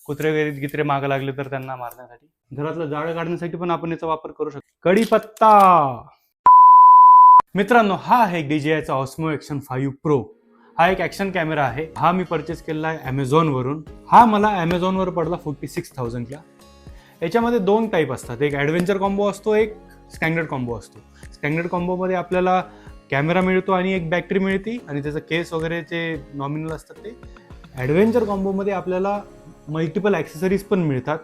कुत्रे वगैरे गित्रे मागे लागले तर त्यांना मारण्यासाठी. घरातलं जाळं काढण्यासाठी पण आपण याचा वापर करू शकतो. कढीपत्ता. मित्रांनो, हा आहे DJIचा ऑस्मो ॲक्शन 5 प्रो. हा एक ॲक्शन कॅमेरा आहे. हा मी परचेस केलेला आहे ॲमेझॉनवरून. हा मला ॲमेझॉनवर पडला 46,000ला. याच्यामध्ये दोन टाईप असतात, एक ॲडव्हेंचर कॉम्बो असतो, एक स्टँडर्ड कॉम्बो असतो. स्टँडर्ड कॉम्बोमध्ये आपल्याला कॅमेरा मिळतो आणि एक बॅटरी मिळते आणि त्याचं केस वगैरे जे नॉमिनल असतात ते. ॲडव्हेंचर कॉम्बोमध्ये आपल्याला मल्टिपल ॲक्सेसरीज पण मिळतात,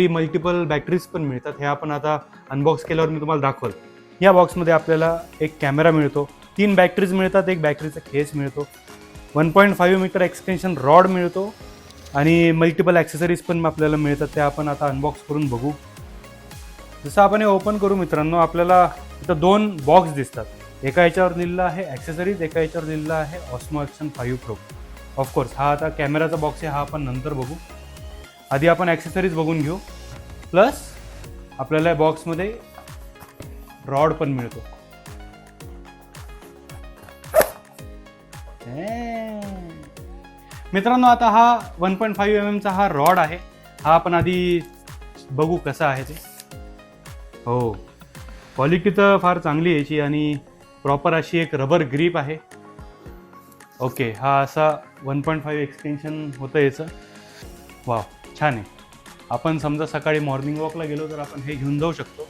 मल्टिपल बॅटरीज पण मिळतात. हे आपण आता अनबॉक्स केल्यावर मी तुम्हाला दाखवलं. या बॉक्समध्ये आपल्याला एक कॅमेरा मिळतो, 3 बॅटरीज मिळतात, एक बॅटरीचा केस मिळतो, 1.5 मीटर एक्सटेन्शन रॉड मिळतो आणि मल्टिपल ॲक्सेसरीज पण आपल्याला मिळतात. त्या आपण आता अनबॉक्स करून बघू. जसं आपण हे ओपन करू मित्रांनो, आपल्याला इथं 2 बॉक्स दिसतात. एका याच्यावर लिहिलेलं आहे ॲक्सेसरीज, एका याच्यावर लिहिलेलं आहे ऑस्मो ॲक्शन 5 प्रो. ऑफकोर्स हा आता कॅमेराचा बॉक्स आहे, हा आपण नंतर बघू. आधी आपण ॲक्सेसरीज बघून घेऊ. प्लस आपल्याला बॉक्समध्ये रॉड पण मिळतो. मित्रांनो, आता हा 1.5 mm चा हा रॉड आहे. हा आपण आधी बघू कसा आहे ते. हो, क्वालिटी तर फार चांगली आहे याची आणि प्रॉपर अशी एक रबर ग्रीप आहे. ओके, हा असा 1.5 एक्सटेन्शन होतं याचं. वा, छान आहे. आपण समजा सकाळी मॉर्निंग वॉकला गेलो तर आपण हे घेऊन जाऊ शकतो.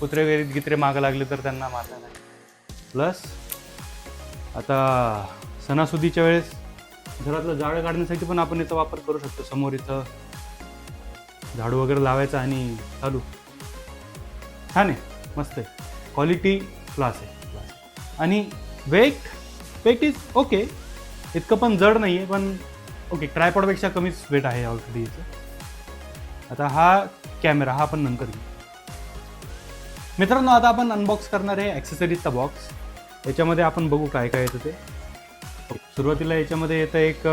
कुत्रे वगैरे गित्रे मागं लागले तर त्यांना मारण्यासाठी. प्लस आता सणासुदीच्या वेळेस घरातलं जाळं काढण्यासाठी पण आपण याचा वापर करू शकतो. समोर इथं झाडू वगैरे लावायचा आणि चालू. छान आहे, मस्त आहे. क्वालिटी क्लास आहे. आणि वेट इज ओके, इतकं पण जड नाही आहे, पण ओके, ट्रायपॉडपेक्षा कमीच वेट आहे ऑलरेडी याचं. आता हा कॅमेरा हा आपण नंतर घेऊ. मित्रांनो, आता आपण अनबॉक्स करणार आहे ॲक्सेसरीजचा बॉक्स. याच्यामध्ये आपण बघू काय काय येतं ते. सुरुवातीला याच्यामध्ये येतं एक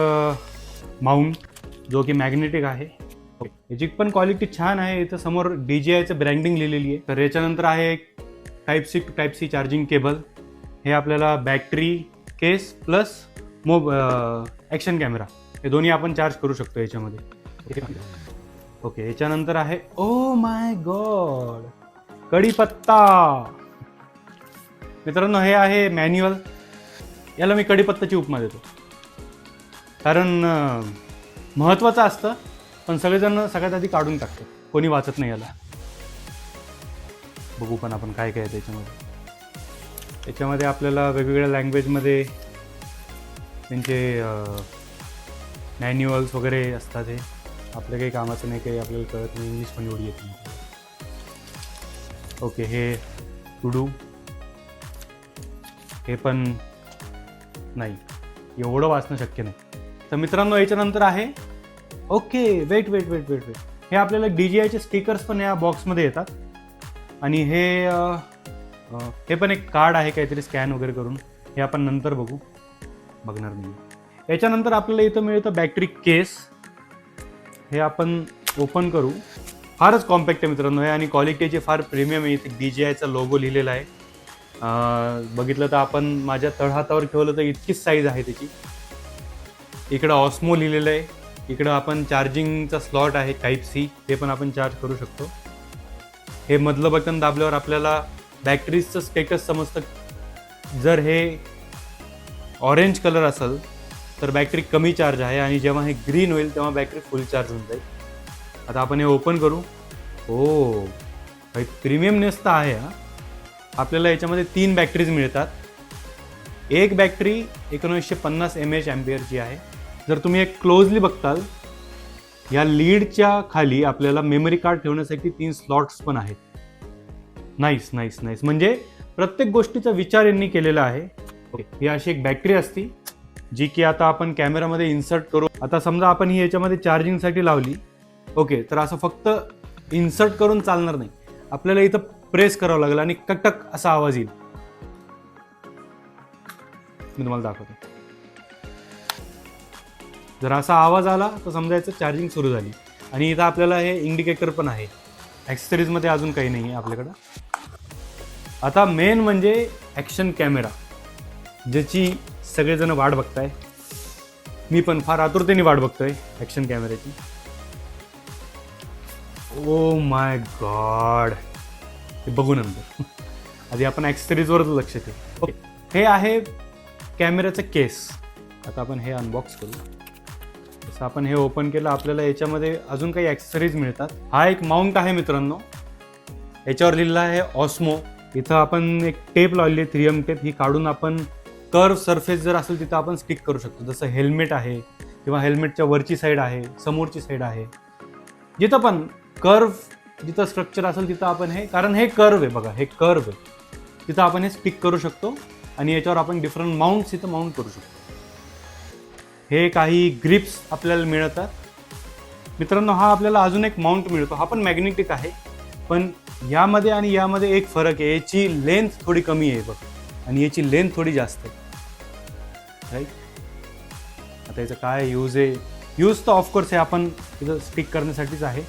माउंट, जो की मॅग्नेटिक आहे. याची पण क्वालिटी छान आहे. इथं समोर DJIचं ब्रँडिंग लिहिलेली आहे. तर याच्यानंतर आहे एक टाईप सी चार्जिंग केबल. हे आपल्याला बॅटरी, केस प्लस ॲक्शन कॅमेरा हे दोन्ही आपण चार्ज करू शकतो याच्यामध्ये. ओके, याच्यानंतर आहे ओ माय गॉड, कढीपत्ता. मित्रांनो, हे आहे मॅन्युअल. याला मी कढीपत्ताची उपमा देतो, कारण महत्त्वाचं असतं, पण सगळेजण सगळ्यात आधी काढून टाकतात. कोणी वाचत नाही याला. बघू पण आपण काय काय आहे त्याच्यामध्ये आपल्याला वेगवेगळ्या लँग्वेजमध्ये त्यांचे मॅन्युअल्स वगैरे असतात. हे आपल्या काही कामाचं नाही, काही आपल्याला कळत नाही, इंग्लिश पण एवढी येत नाही. ओके, हे टू डू, हे पण नाही, एवढं वाचणं शक्य नाही. तर मित्रांनो, याच्यानंतर आहे ओके, वेट, हे आपल्याला DJIचे स्टिकर्स पण या बॉक्समध्ये येतात. आणि हे पण एक कार्ड आहे काहीतरी स्कॅन वगैरे करून. हे आपण नंतर बघणार नाही. याच्यानंतर आपल्याला इथं मिळतं बॅटरी केस. हे आपण ओपन करू. फारच कॉम्पॅक्ट आहे मित्रांनो हे, आणि क्वालिटीचे फार प्रीमियम आहे. इथे DJIचा लोगो लिहिलेला आहे. बघितलं तर आपण माझ्या तळहातावर ठेवलं तर इतकीच साईज आहे त्याची. इकडं ऑस्मो लिहिलेलं आहे. इकडं आपण चार्जिंगचा स्लॉट आहे टाईप सी, ते पण आपण चार्ज करू शकतो. हे मधलं बटन दाबल्यावर आपल्याला बॅटरीजचं स्टेटस समजतं. जर हे ऑरेंज कलर असेल तर बॅटरी कमी चार्ज आहे, आणि जेव्हा हे ग्रीन होईल तेव्हा बॅटरी फुल चार्ज होऊन जाईल. आता आपण हे ओपन करू. हो, प्रीमियमनेस तर आहे हा. आपल्याला याच्यामध्ये 3 बॅटरीज मिळतात. एक बॅटरी 1950 mAh ॲम्पिअरची आहे. जर तुम्ही एक क्लोजली बघताल, या लीडच्या खाली आपल्याला मेमरी कार्ड ठेवण्यासाठी 3 स्लॉट्स पण आहेत. नाईस. म्हणजे प्रत्येक गोष्टीचा विचार यांनी केलेला आहे. ही अशी एक बॅटरी असती, जी की आता आपण कॅमेरामध्ये इन्सर्ट करू. आता समजा आपण ही याच्यामध्ये चार्जिंगसाठी लावली. ओके, तर असं फक्त इन्सर्ट करून चालणार नाही. आपल्याला इथं प्रेस करावं लागेल आणि कटक असा आवाज येईल. मी तुम्हाला दाखवतो. जर असा आवाज आला तर समजायचं चार्जिंग सुरू झाली. आणि इथं आपल्याला हे इंडिकेटर पण आहे. ॲक्सेसरीजमध्ये अजून काही नाही आहे आपल्याकडं. आता मेन म्हणजे ॲक्शन कॅमेरा, ज्याची सगळेजण वाट बघताय. मी पण फार आतुरतेने वाट बघतोय ॲक्शन कॅमेऱ्याची. ओ माय गॉड, हे बघू नंतर. आधी आपण ॲक्सेसरीजवरच लक्ष ठेवू. ओके, हे आहे कॅमेऱ्याचं केस. आता आपण हे अनबॉक्स करू. जसं आपण हे ओपन केलं, आपल्याला याच्यामध्ये अजून काही ॲक्सेसरीज मिळतात. हा एक माउंट आहे मित्रांनो, याच्यावर लिहिलेलं आहे ऑस्मो. इथं आपण एक टेप लावली आहे, 3M टेप. ही काढून आपण कर्व सरफेस जर असेल तिथं आपण स्टिक करू शकतो. जसं हेल्मेट आहे किंवा हेल्मेटच्या वरची साईड आहे, समोरची साईड आहे, जिथं पण कर्व जिथं स्ट्रक्चर असेल तिथं आपण हे, कारण हे कर्व आहे बघा, हे कर्व आहे, तिथं आपण हे स्टिक करू शकतो. आणि याच्यावर आपण डिफरंट माउंट्स इथं माउंट करू शकतो. हे काही ग्रिप्स आपल्याला मिळतात मित्रांनो. हा आपल्याला अजून एक माउंट मिळतो, हा पण मॅग्नेटिक आहे, पण यामध्ये आणि यामध्ये एक फरक आहे. याची लेंथ थोडी कमी आहे बघ, आणि याची लेंथ थोडी जास्त आहे, राईट. आता याचं काय यूज आहे? यूज तर ऑफकोर्स हे आपण इथं स्टिक करण्यासाठीच आहे,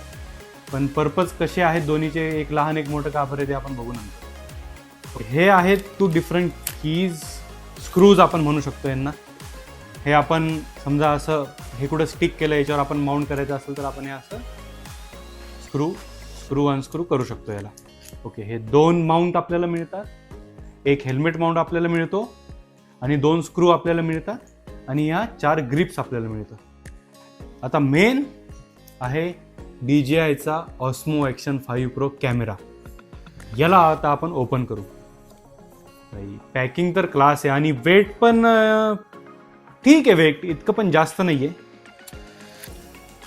पण पर्पज कसे आहेत दोन्हीचे, एक लहान एक मोठं का बरं ते आपण बघू नंतर. हे आहेत 2 डिफरंट कीज, स्क्रूज आपण म्हणू शकतो यांना. हे आपण समजा असं हे कुठं स्टिक केलं, याच्यावर आपण माउंट करायचं असेल तर आपण हे असं स्क्रू अनस्क्रू करू शकतो याला. ओके, हे 2 माउंट आपल्याला मिळतात. एक हेल्मेट माउंट आपल्याला मिळतो आणि 2 स्क्रू आपल्याला मिळतात, आणि या 4 ग्रिप्स आपल्याला मिळतात. आता मेन आहे DJIचा ऑस्मो ॲक्शन 5 प्रो कॅमेरा. याला आता आपण ओपन करू. पॅकिंग तर क्लास आहे, आणि वेट पण ठीक आहे, वेट इतकं पण जास्त नाही आहे.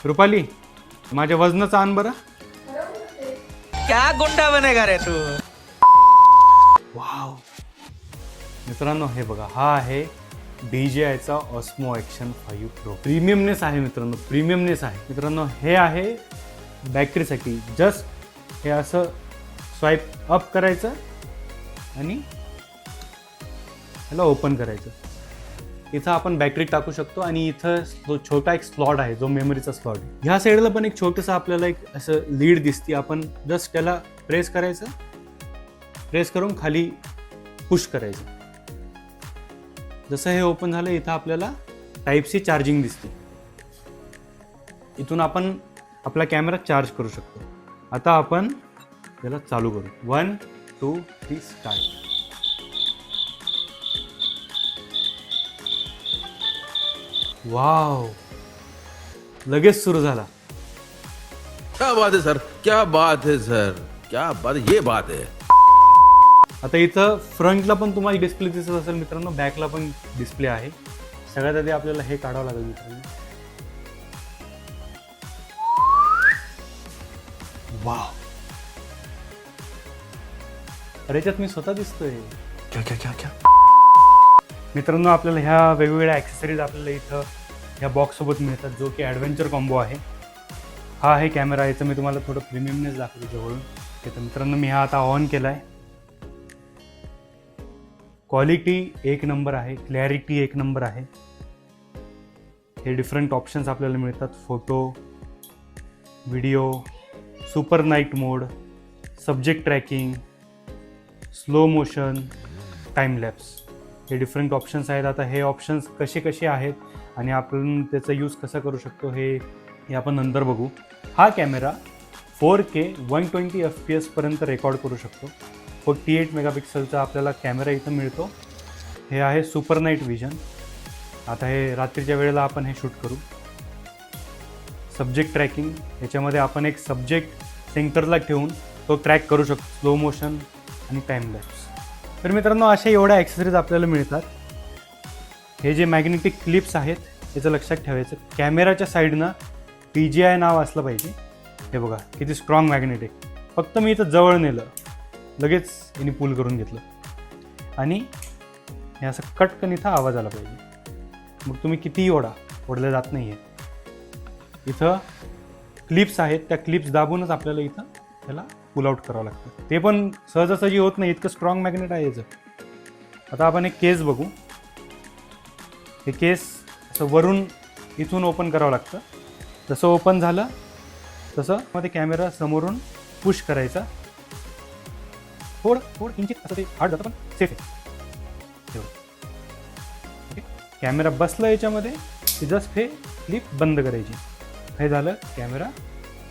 रुपाली, माझ्या वजनाचा आण बरं. क्या गुंडा बनेगा रे तू. वाव मित्रांनो, हे बघा, हा आहे DJIचा ऑस्मो ॲक्शन 5 प्रो. प्रीमियमनेस आहे मित्रांनो, प्रीमियमनेस आहे मित्रांनो. हे आहे बॅटरीसाठी. जस्ट हे असं स्वाईप अप करायचं आणि ह्याला ओपन करायचं. इथं आपण बॅटरी टाकू शकतो, आणि इथं जो छोटा एक स्लॉट आहे, जो मेमरीचा स्लॉट आहे. ह्या साईडला पण एक छोटंसं आपल्याला एक असं लीड दिसते. आपण जस्ट त्याला प्रेस करायचं, प्रेस करून खाली पुश करायचं. जसं हे ओपन झालं, इथं आपल्याला टाईप-C चार्जिंग दिसते. इथून आपण आपला कॅमेरा चार्ज करू शकतो. आता आपण त्याला चालू करू. 1 2 3 स्टार्ट. वाव, लगेच सुरू झाला. क्या बात है सर, क्या बात है सर, क्या बात है, ये बात है. आता इथं फ्रंटला पण तुम्हाला डिस्प्ले दिसत असेल मित्रांनो, बॅकला पण डिस्प्ले आहे. सगळ्यात आधी आपल्याला हे काढावं लागेल मित्रांनो. वाव, अरे याच्यात मी स्वतः दिसतोय. क्या क्या क्या क्या मित्रांनो, आपल्याला ह्या वेगवेगळ्या ॲक्सेसरीज आपल्याला इथं ह्या बॉक्ससोबत मिळतात, जो की ॲडव्हेंचर कॉम्बो आहे. हा आहे कॅमेरा. याचं मी तुम्हाला थोडं प्रीमियमनेस दाखवतो जवळून. तर मित्रांनो, मी हा आता ऑन केला आहे. क्वालिटी 1 नंबर आहे, क्लॅरिटी 1 नंबर आहे. हे डिफरंट ऑप्शन्स आपल्याला मिळतात. Photo, video, super night mode, subject tracking, slow motion, time lapse, हे डिफरंट ऑप्शन्स आहेत. आता हे ऑप्शन्स कसे आहेत आणि आपण त्याचा यूज कसा करू शकतो हे आपण नंतर बघू. हा कॅमेरा 4K 120 FPS पर्यंत रेकॉर्ड करू शकतो. 48 मेगापिक्सलचा आपल्याला कॅमेरा इथं मिळतो. हे आहे सुपर नाईट विजन. आता हे रात्रीच्या वेळेला आपण हे शूट करू. सब्जेक्ट ट्रॅकिंग, याच्यामध्ये आपण एक सब्जेक्ट सेंटरला ठेवून तो ट्रॅक करू शकतो. स्लो मोशन आणि टाईम लॅप्स. तर मित्रांनो, अशा एवढ्या ॲक्सेसरीज आपल्याला मिळतात. हे जे मॅग्नेटिक क्लिप्स आहेत याचं लक्षात ठेवायचं. कॅमेराच्या साईडनं DJI नाव असलं पाहिजे. हे बघा किती स्ट्रॉंग मॅग्नेटिक. फक्त मी इथं जवळ नेलं, लगेच यांनी पुल करून घेतलं, आणि हे असं कटकन इथं आवाज आला पाहिजे. मग तुम्ही कितीही ओढलं जात नाही आहे. इथं क्लिप्स आहेत, त्या क्लिप्स दाबूनच आपल्याला इथं त्याला पुल आउट करावं लागतं. ते पण सहजासहजी होत नाही, इतकं स्ट्रॉंग मॅग्नेट आहे याचं. आता आपण एक केस बघू. हे केस असं वरून इथून ओपन करावं लागतं. जसं ओपन झालं तसं मध्ये कॅमेरा समोरून पुश करायचा. थोडं किंचित असं ते हार्ड जातं, पण सेफ आहे. ओके, कॅमेरा बसला याच्यामध्ये, जस्ट हे क्लिप बंद करायची. हे झालं कॅमेरा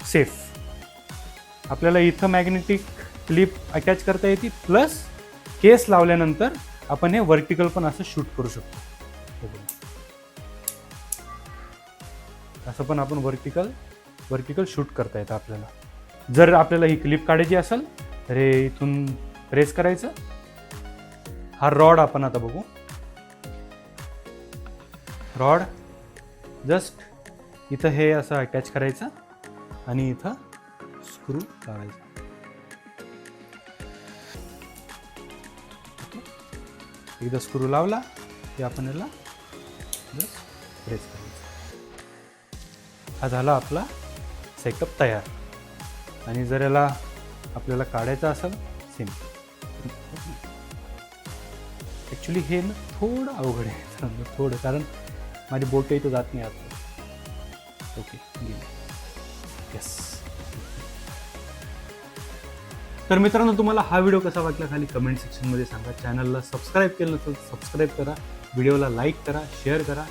सेफ. आपल्याला इथं मॅग्नेटिक क्लिप अटॅच करता येते, प्लस केस लावल्यानंतर आपण हे व्हर्टिकल पण असं शूट करू शकतो. हे बघा. असं पण आपण व्हर्टिकल शूट करता येतं आपल्याला. जर आपल्याला ही क्लिप काढायची असेल तर हे इथून प्रेस करायचं. हा रॉड आपण आता बघू. रॉड जस्ट इथं हे असं अटॅच करायचं आणि इथं स्क्रू लावायचा. एकदा स्क्रू लावला की आपण याला जस्ट प्रेस करायचं. हा झाला आपला सेटअप तयार. आणि जर याला आपल्याला काढायचं असेल सेम. ॲक्च्युली हे ना थोडं अवघड आहे, थोडं, कारण माझी बोट इथं जात नाही आता. Okay, yes. तर मित्रांनो, तुम्हाला हा व्हिडिओ कसा वाटला खाली कमेंट सेक्शनमध्ये सांगा. चॅनलला सबस्क्राईब केलं नसेल सबस्क्राईब करा, व्हिडिओला लाईक करा, शेअर करा.